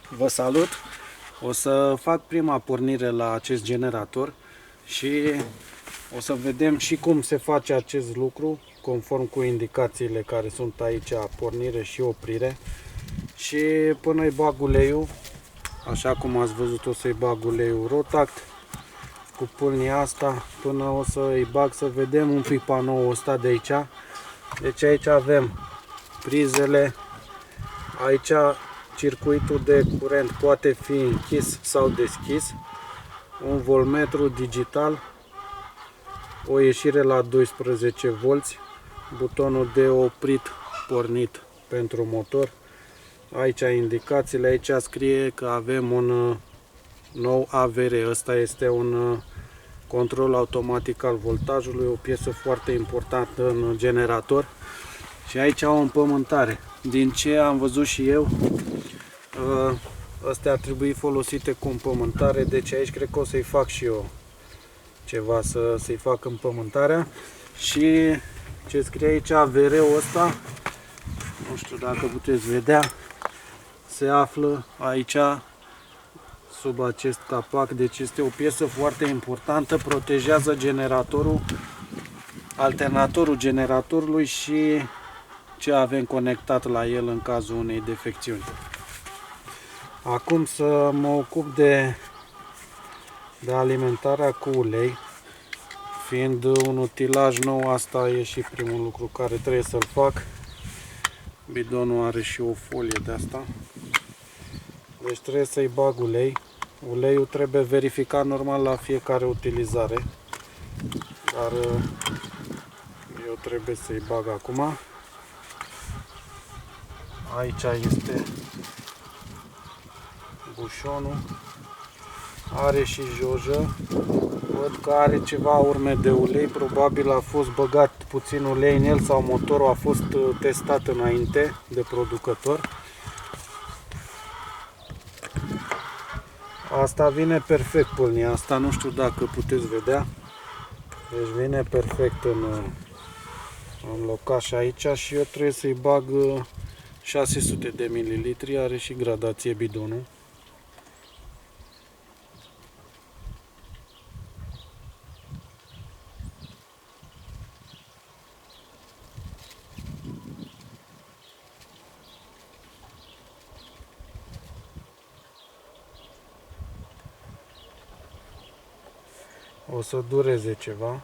Vă salut! O să fac prima pornire la acest generator și o să vedem și cum se face acest lucru conform cu indicațiile care sunt aici, pornire și oprire. Și până îi bag uleiul, așa cum ați văzut, o să-i bag uleiul Rotact cu pâlnia asta până o să îi bag să vedem un pic panoul ăsta de aici. Deci aici avem prizele, aici circuitul de curent poate fi închis sau deschis, un voltmetru digital, o ieșire la 12 V, butonul de oprit pornit pentru motor. Aici indicațiile, aici scrie că avem un nou AVR, ăsta este un control automatic al voltajului, o piesă foarte importantă în generator. Și aici o împământare. Din ce am văzut și eu, astea ar trebui folosite cu împământare, deci aici cred că o să-i fac și eu ceva să-i fac împământarea. Și ce scrie aici, AVR-ul ăsta, nu știu dacă puteți vedea, se află aici sub acest capac, deci este o piesă foarte importantă, protejează generatorul, alternatorul generatorului și ce avem conectat la el în cazul unei defecțiuni. Acum să mă ocup de alimentarea cu ulei. Fiind un utilaj nou, asta e și primul lucru care trebuie să-l fac. Bidonul are și o folie de asta. Deci trebuie să-i bag ulei. Uleiul trebuie verificat normal la fiecare utilizare. Dar eu trebuie să-i bag acum. Aici este bușonul. Are și jojă. Văd că are ceva urme de ulei. Probabil a fost băgat puțin ulei în el sau motorul a fost testat înainte de producător. Asta vine perfect, pâlnia asta, nu știu dacă puteți vedea. Deci vine perfect în locaș aici și eu trebuie să-i bag 600 de ml, are și gradație bidonul. O să dureze ceva.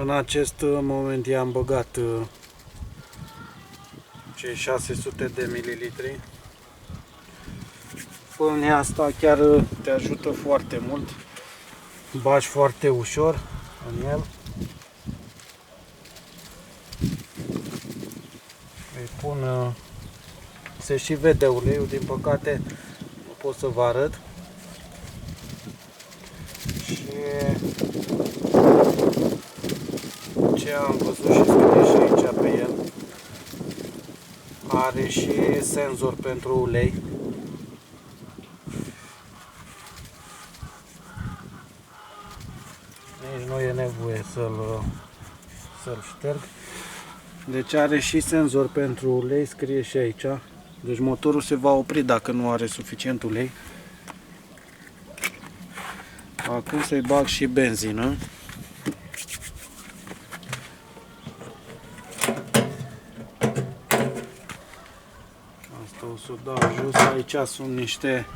În acest moment i-am băgat cei 600 de ml. Pâlnia asta chiar te ajută foarte mult. Bagi foarte ușor în el. Îi pun, se și vede uleiul, din păcate nu pot să vă arăt. Și ce am văzut și scrie și aici pe el, are și senzor pentru ulei. Nici nu e nevoie să-l șterg. Deci are și senzor pentru ulei, scrie și aici. Deci motorul se va opri dacă nu are suficient ulei. Acum să-i bag și benzină. Asta o să o dau jos. Aici sunt niște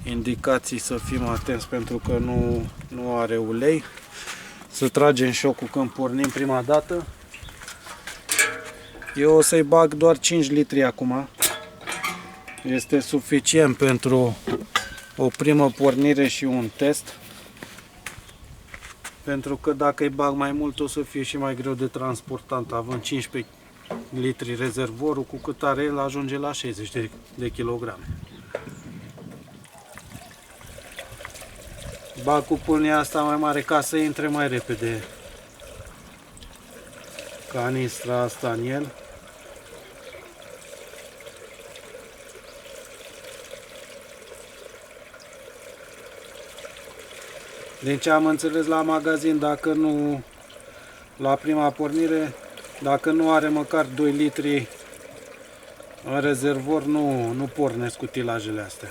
indicații să fim atenți pentru că nu are ulei. Să tragem șocul când pornim prima dată. Eu o să-i bag doar 5 litri acum. Este suficient pentru o primă pornire și un test. Pentru că dacă îi bag mai mult o să fie și mai greu de transportat. Având 15 litri rezervorul, cu cât are el ajunge la 60 de kilograme. Bag cu pâlnia asta mai mare ca să intre mai repede canistra asta în el. Din ce am înțeles la magazin, dacă nu, la prima pornire, dacă nu are măcar 2 litri în rezervor, nu pornesc utilajele astea.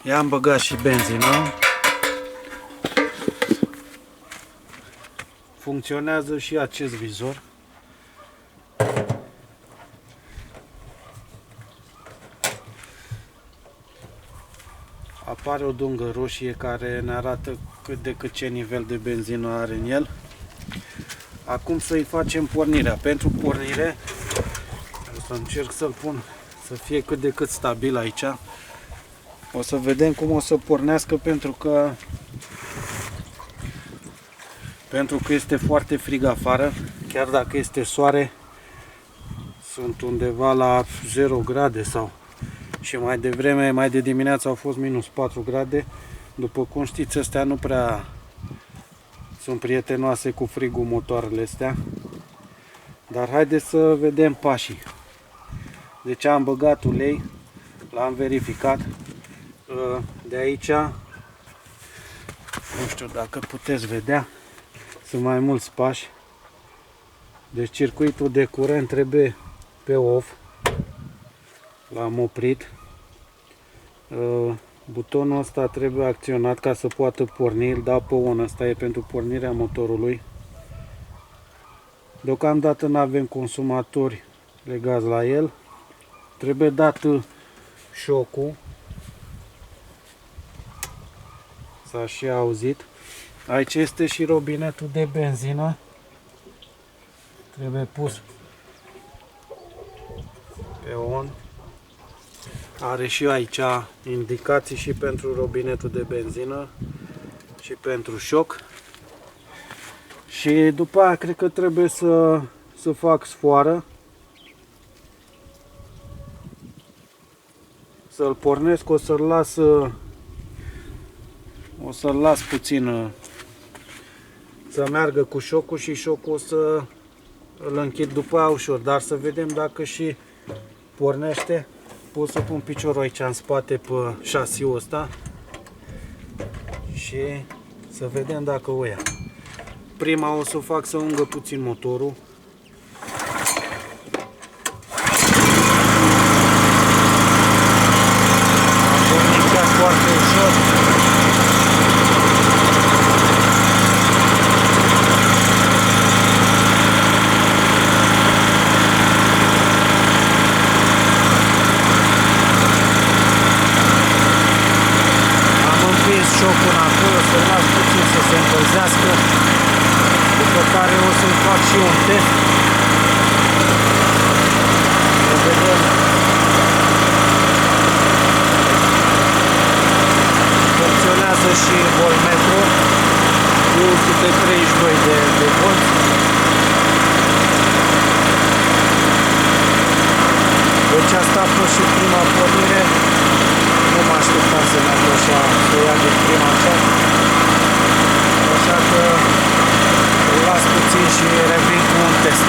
I-am băgat și benzină. Funcționează și acest vizor. Apare o dungă roșie care ne arată cât de cât ce nivel de benzină are în el. Acum să-i facem pornirea. Pentru pornire o să încerc să-l pun să fie cât de cât stabil aici. O să vedem cum o să pornească pentru că este foarte frig afară. Chiar dacă este soare, sunt undeva la 0 grade sau și mai devreme, mai de dimineață au fost minus 4 grade. După cum știți, astea nu prea sunt prietenoase cu frigul, motoarele astea. Dar haideți să vedem pașii. Deci am băgat ulei, l-am verificat. De aici, nu știu dacă puteți vedea, sunt mai mulți pași. Deci circuitul de curent trebuie pe off. L-am oprit. Butonul ăsta trebuie acționat ca să poată porni. Îl dau pe on, ăsta e pentru pornirea motorului. Deocamdată nu avem consumatori legați la el. Trebuie dat șocul. S-a și auzit. Aici este și robinetul de benzină. Trebuie pus pe on. Are și aici indicații și pentru robinetul de benzină și pentru șoc. Și după aia cred că trebuie să fac sfoară. Să-l pornesc, o să-l las puțin să meargă cu șocul și șocul o să îl închid după aia ușor, dar să vedem dacă și pornește. Pot să pun piciorul aici în spate pe șasiul ăsta și să vedem dacă o ia. Prima o să o fac să ungă puțin motorul. Am pornit chiar foarte ușor. Șocul acolo, să las puțin să se încălzească, după care o să-i fac și un test. Să vedem. Funcționează și voltmetru cu 132 de volți. Deci asta a fost și prima pornire. Nu mă așteptam să meargă așa, să o ia de prima aceasta. Așa că îl las puțin și revin cu un test.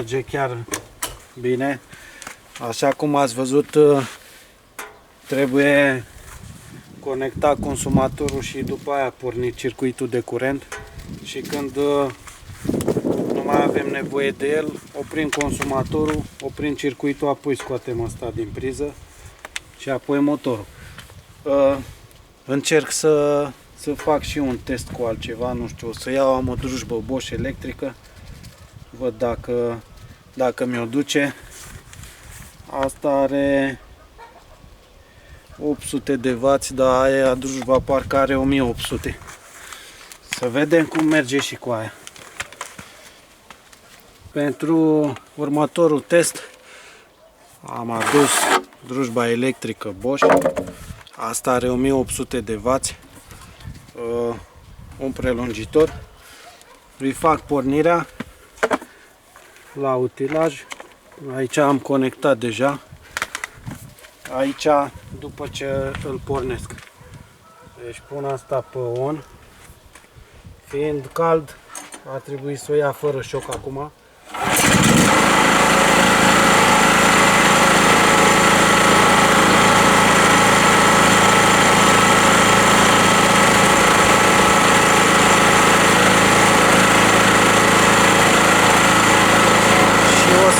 merge chiar bine. Așa cum ați văzut, trebuie conectat consumatorul și după aia porni circuitul de curent. Și când nu mai avem nevoie de el, oprim consumatorul, oprim circuitul, apoi scoatem asta din priză și apoi motorul. Încerc să fac și un test cu altceva, nu știu, o să iau, am o drujbă Bosch electrică, văd dacă mi-o duce. Asta are 800 de W, dar aia drujba parcă are 1800. Să vedem cum merge și cu aia. Pentru următorul test am adus drujba electrică Bosch. Asta are 1800 de W, un prelungitor. Îi fac pornirea la utilaj. Aici am conectat deja. Aici, după ce îl pornesc. Deci pun asta pe on. Fiind cald, a trebuit să o ia fără șoc acum.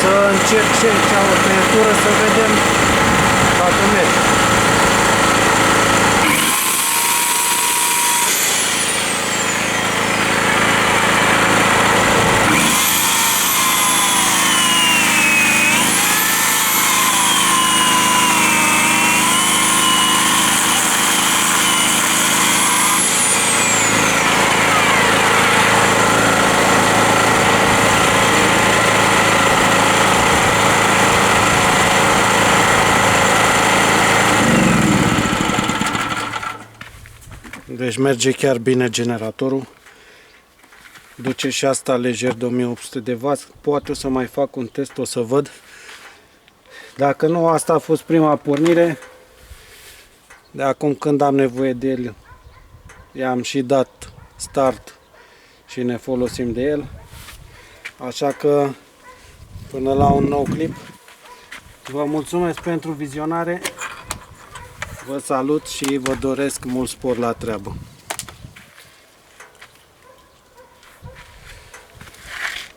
Să încerc și aici o tăietură să vedem dacă merge. Deci merge chiar bine generatorul. Duce și asta lejer de 1800 de W. Poate o să mai fac un test, o să văd. Dacă nu, asta a fost prima pornire. De acum când am nevoie de el, i-am și dat start și ne folosim de el. Așa că până la un nou clip. Vă mulțumesc pentru vizionare. Vă salut și vă doresc mult spor la treabă.